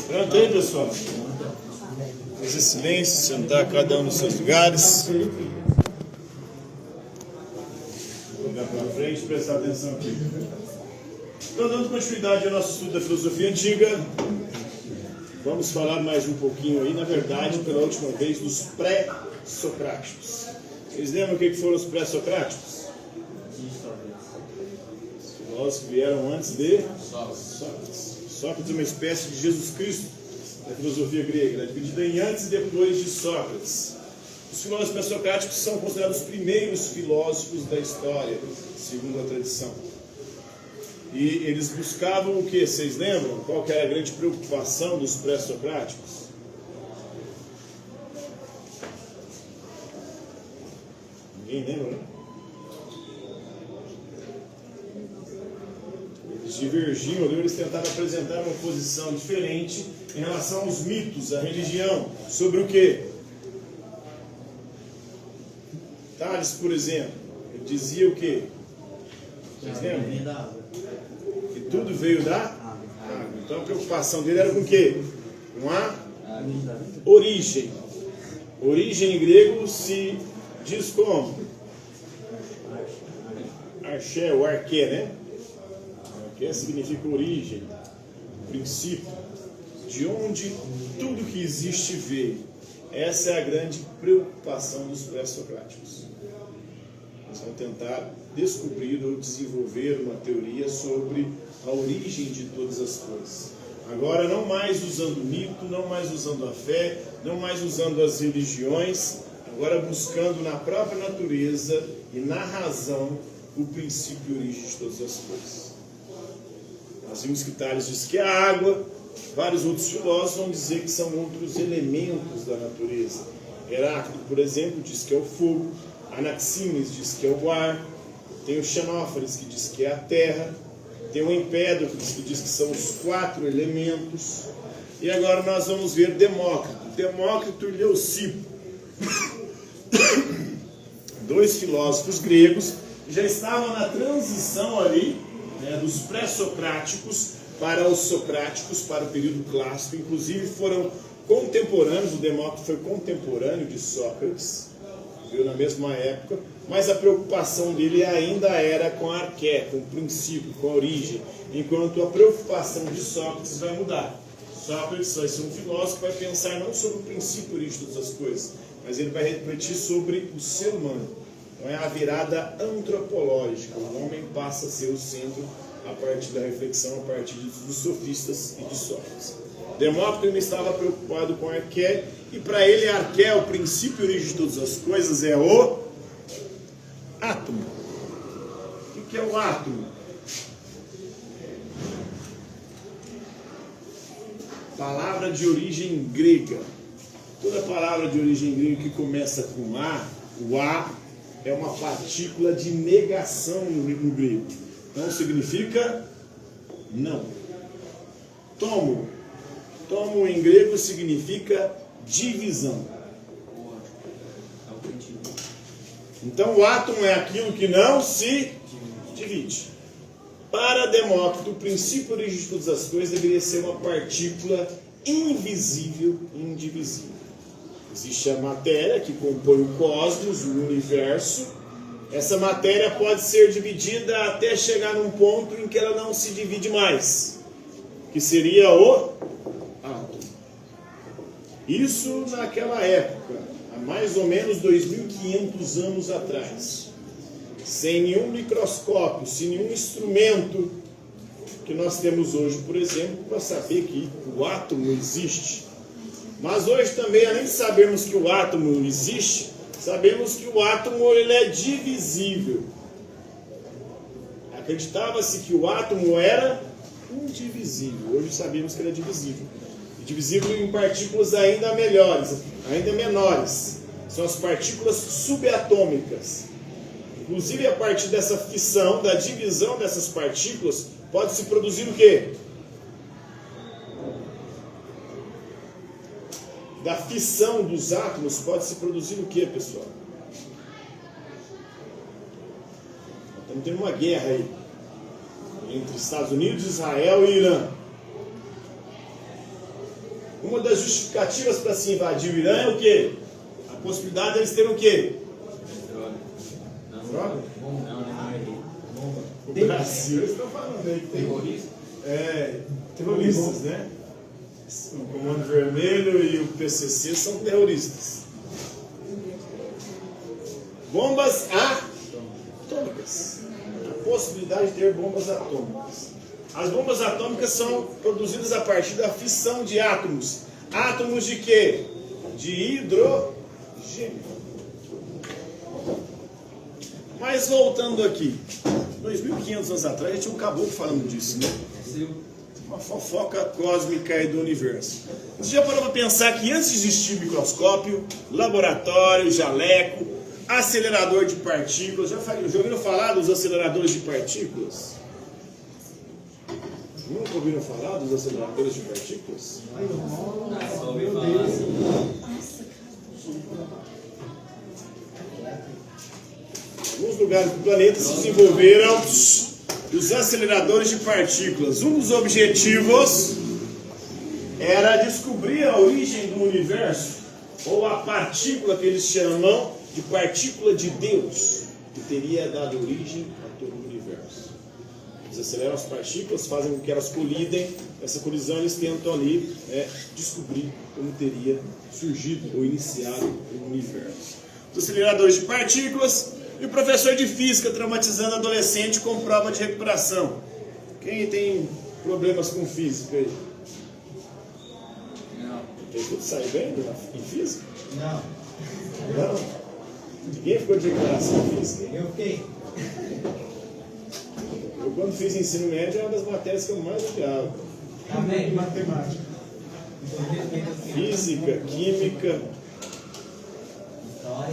Pronto aí, pessoal? Fazer silêncio, sentar cada um nos seus lugares. Olhar para frente e prestar atenção aqui. Então, dando continuidade ao nosso estudo da filosofia antiga, vamos falar mais um pouquinho aí, na verdade, pela última vez, dos pré-socráticos. Vocês lembram o que foram os pré-socráticos? Os filósofos que vieram antes de Sócrates. Sócrates é uma espécie de Jesus Cristo da filosofia grega, ela é dividida em antes e depois de Sócrates. Os filósofos pré-socráticos são considerados os primeiros filósofos da história, segundo a tradição. E eles buscavam o que? Vocês lembram? Qual que era a grande preocupação dos pré-socráticos? Ninguém lembra, né? Eles divergiam, eles tentavam apresentar uma posição diferente em relação aos mitos, à religião. Sobre o quê? Tales, por exemplo, ele dizia o quê? Vocês lembram? Que tudo veio da água. Então a preocupação dele era com o quê? Com a origem. Origem em grego se diz como? Arché, ou arqué, né? Arqué significa origem, princípio, de onde tudo que existe veio. Essa é a grande preocupação dos pré-socráticos. Eles vão tentar descobrir ou desenvolver uma teoria sobre a origem de todas as coisas. Agora, não mais usando mito, não mais usando a fé, não mais usando as religiões, agora buscando na própria natureza e na razão o princípio e origem de todas as coisas. Nós vimos que Tales diz que é a água, vários outros filósofos vão dizer que são outros elementos da natureza. Heráclito, por exemplo, diz que é o fogo. Anaximenes diz que é o ar. Tem o Xenófanes, que diz que é a terra. Tem o Empédocles, que diz que são os 4 elementos. E agora nós vamos ver Demócrito. Demócrito e Leucipo. 2 filósofos gregos que já estavam na transição ali, né, dos pré-socráticos para os socráticos, para o período clássico. Inclusive foram contemporâneos. O Demócrito foi contemporâneo de Sócrates, veio na mesma época, mas a preocupação dele ainda era com a arqué, com o princípio, com a origem, enquanto a preocupação de Sócrates vai mudar. Sócrates vai ser um filósofo que vai pensar não sobre o princípio e origem de todas as coisas, mas ele vai refletir sobre o ser humano. Então é a virada antropológica, o homem passa a ser o centro a partir da reflexão, a partir dos sofistas e de Sócrates. Demócrito ainda estava preocupado com a arqué, e para ele a arqué, o princípio e origem de todas as coisas, é o átomo. O que é o átomo? Palavra de origem grega. Toda palavra de origem grega que começa com A, o A é uma partícula de negação no grego. Então significa não. Tomo. Tomo em grego significa divisão. Então o átomo é aquilo que não se divide. Para Demócrito, o princípio e origem de todas as coisas deveria ser uma partícula invisível e indivisível. Existe a matéria que compõe o cosmos, o universo. Essa matéria pode ser dividida até chegar num ponto em que ela não se divide mais, que seria o átomo. Isso naquela época, há mais ou menos 2.500 anos atrás, sem nenhum microscópio, sem nenhum instrumento que nós temos hoje, por exemplo, para saber que o átomo existe. Mas hoje também, além de sabermos que o átomo existe, sabemos que o átomo ele é divisível. Acreditava-se que o átomo era indivisível. Hoje sabemos que ele é divisível. Divisível em partículas ainda melhores, ainda menores. São as partículas subatômicas. Inclusive, a partir dessa fissão, da divisão dessas partículas, pode-se produzir o quê? Da fissão dos átomos, pode-se produzir o quê, pessoal? Estamos tendo uma guerra aí entre Estados Unidos, Israel e Irã. Uma das justificativas para se invadir o Irã é o quê? A possibilidade de eles terem o quê? Droga? O Brasil, eles estão falando aí que tem terroristas, né? O Comando Vermelho e o PCC são terroristas. Bombas atômicas. A possibilidade de ter bombas atômicas. As bombas atômicas são produzidas a partir da fissão de átomos. Átomos de quê? De hidrogênio. Mas voltando aqui, 2.500 anos atrás, a gente tinha um caboclo falando disso, né? Uma fofoca cósmica aí do universo. Você já parou para pensar que antes de existir microscópio, laboratório, jaleco, acelerador de partículas, já ouviram falar dos aceleradores de partículas? Nunca ouviram falar dos aceleradores de partículas? Só ouvi falar assim. Alguns lugares do planeta se desenvolveram os aceleradores de partículas. Um dos objetivos era descobrir a origem do universo, ou a partícula que eles chamam de partícula de Deus, que teria dado origem a todo o universo. Eles aceleram as partículas, fazem com que elas colidem. Essa colisão eles tentam ali descobrir como teria surgido ou iniciado o universo. Os aceleradores de partículas. E o professor de física traumatizando adolescente com prova de recuperação. Quem tem problemas com física aí? Não. Tem tudo sair bem em física? Não. Não? Ninguém ficou de recuperação em física? Eu fiquei. Eu quando fiz ensino médio é uma das matérias que eu mais odiava. Amém. Matemática. Física, química.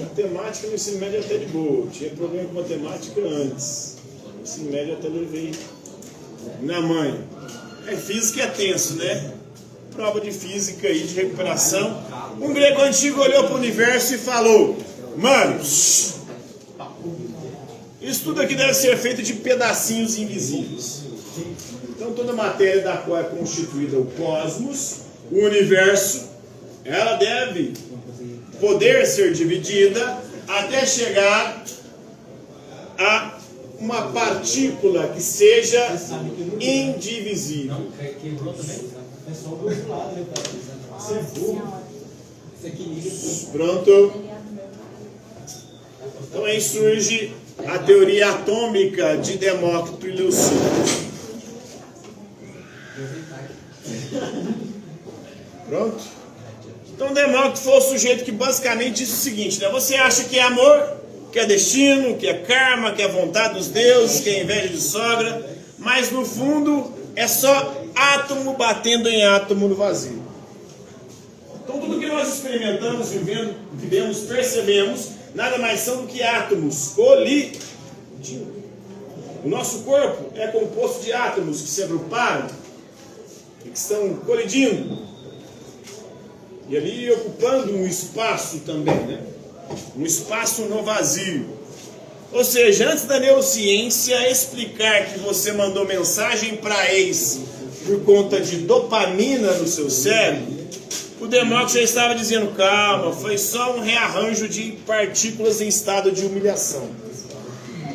Matemática no ensino médio até de boa. Eu tinha problema com matemática antes. No ensino médio até levei na mãe. Física é tenso, né? Prova de física aí de recuperação. Um grego antigo olhou para o universo e falou: mano, isso tudo aqui deve ser feito de pedacinhos invisíveis. Então toda matéria da qual é constituída o cosmos, o universo, ela deve poder ser dividida até chegar a uma partícula que seja indivisível. Quebrou também? É só do outro lado, né? Você é burro. Isso aqui liga. Pronto. Então aí surge a teoria atômica de Demócrito e Leucipo. Pronto? Então Demócrito foi o sujeito que basicamente disse o seguinte, né? Você acha que é amor, que é destino, que é karma, que é vontade dos deuses, que é inveja de sogra, mas no fundo é só átomo batendo em átomo no vazio. Então tudo que nós experimentamos, vivemos, percebemos, nada mais são do que átomos colidindo. O nosso corpo é composto de átomos que se agruparam e que estão colidindo. E ali ocupando um espaço também, né? Um espaço no vazio. Ou seja, antes da neurociência explicar que você mandou mensagem para ex por conta de dopamina no seu cérebro, o Demócrito já estava dizendo, calma, foi só um rearranjo de partículas em estado de humilhação.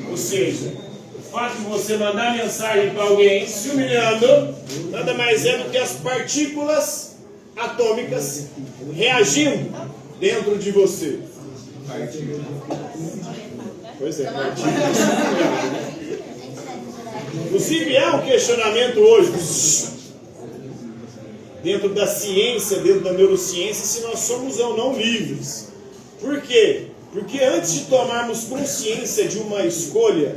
Ou seja, o fato de você mandar mensagem para alguém se humilhando, nada mais é do que as partículas atômicas reagindo dentro de você. Pois é, partículas. Inclusive há um questionamento hoje dentro da ciência, dentro da neurociência, se nós somos ou não livres. Por quê? Porque antes de tomarmos consciência de uma escolha,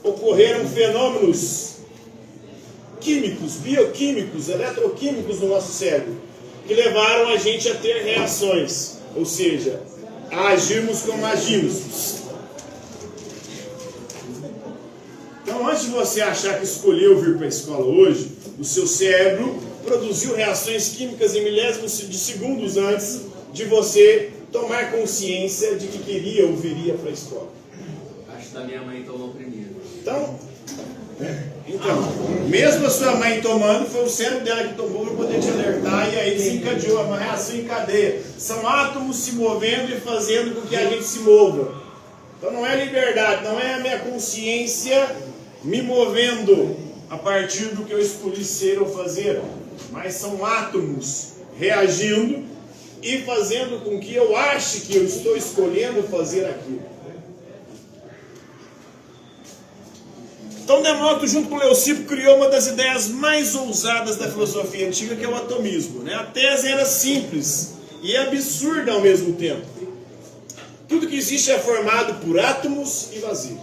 ocorreram fenômenos químicos, bioquímicos, eletroquímicos no nosso cérebro, que levaram a gente a ter reações, ou seja, a agirmos como agimos. Então, antes de você achar que escolheu vir para a escola hoje, o seu cérebro produziu reações químicas em milésimos de segundos antes de você tomar consciência de que queria ou viria para a escola. Acho que da minha mãe tomou primeiro. Então, Então, mesmo a sua mãe tomando, foi o cérebro dela que tomou para poder te alertar, e aí desencadeou uma reação em cadeia. São átomos se movendo e fazendo com que a gente se mova. Então não é liberdade, não é a minha consciência me movendo a partir do que eu escolhi ser ou fazer, mas são átomos reagindo e fazendo com que eu ache que eu estou escolhendo fazer aquilo. Então Demócrito, junto com Leucipo, criou uma das ideias mais ousadas da filosofia antiga, que é o atomismo, né? A tese era simples e absurda ao mesmo tempo. Tudo que existe é formado por átomos e vazio.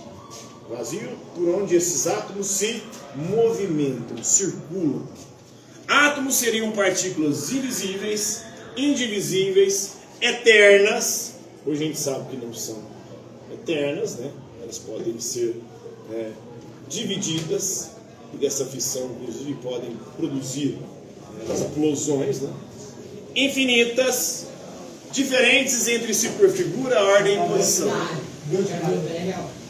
Vazio por onde esses átomos se movimentam, circulam. Átomos seriam partículas invisíveis, indivisíveis, eternas. Hoje a gente sabe que não são eternas, né? Elas podem ser divididas, e dessa fissão, inclusive, podem produzir explosões, né? Infinitas, diferentes entre si por figura, ordem e posição.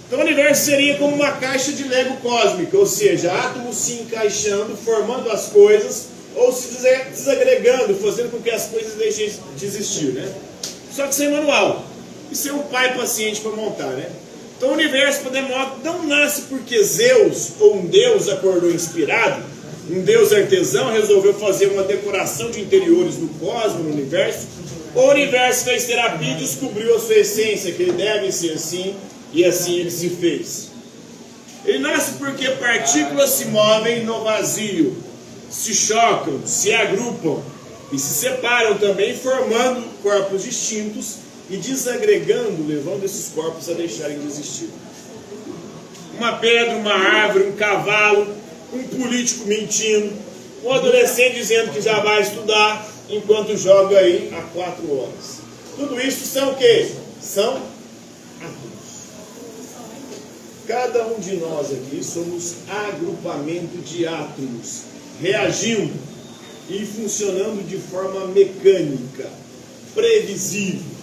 Então o universo seria como uma caixa de Lego cósmica, ou seja, átomos se encaixando, formando as coisas, ou se desagregando, fazendo com que as coisas deixem de existir, né? Só que sem manual. E sem um pai paciente para montar, né? Então o universo, para Demócrito, não nasce porque Zeus, ou um deus, acordou inspirado, um deus artesão resolveu fazer uma decoração de interiores no cosmos, no universo. O universo fez terapia e descobriu a sua essência, que ele deve ser assim, e assim ele se fez. Ele nasce porque partículas se movem no vazio, se chocam, se agrupam e se separam também, formando corpos distintos e desagregando, levando esses corpos a deixarem de existir. Uma pedra, uma árvore, um cavalo, um político mentindo, um adolescente dizendo que já vai estudar, enquanto joga aí há 4 horas. Tudo isso são o quê? São átomos. Cada um de nós aqui somos agrupamento de átomos, reagindo e funcionando de forma mecânica, previsível.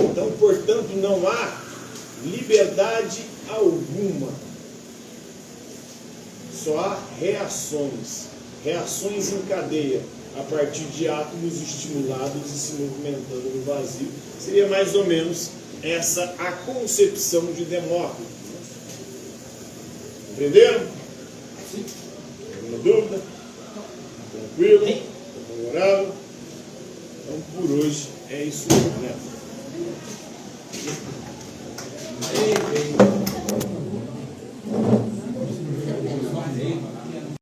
Então, portanto, não há liberdade alguma. Só há reações em cadeia, a partir de átomos estimulados e se movimentando no vazio. Seria mais ou menos essa a concepção de Demócrito. Entenderam? Sim. Alguma dúvida? Tranquilo? Favorável? Então, por hoje é isso, né?